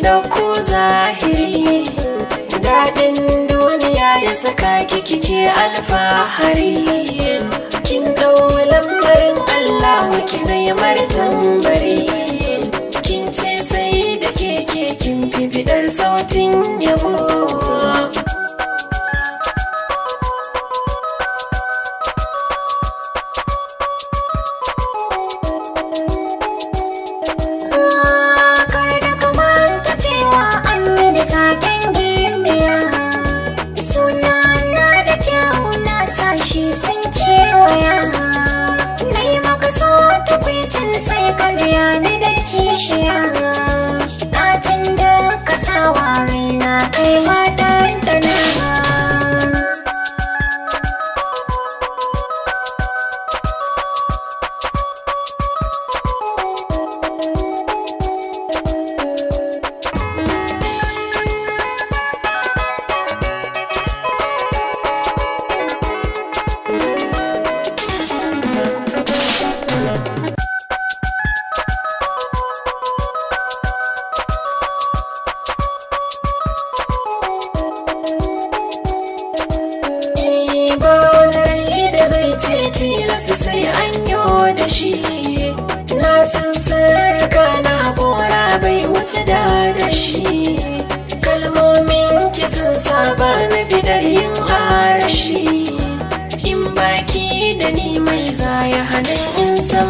ɗauko zahiri, daɗin duniya ya saka kike alfahari. Kin ɗau lambarin Allah kina yi martambari, kin ce sai da keke kin fi bidar sautin yabo. Sai ka biya ni da kishiya, ɗacin da ka sawa raina kai ma ɗanɗana. Tilasu sai an yo da shi, na san sarka na gora bai wuce da shi. Kalmomin ki sun saba na bidar yin arashi, in baki da ni mai zaya hannun in san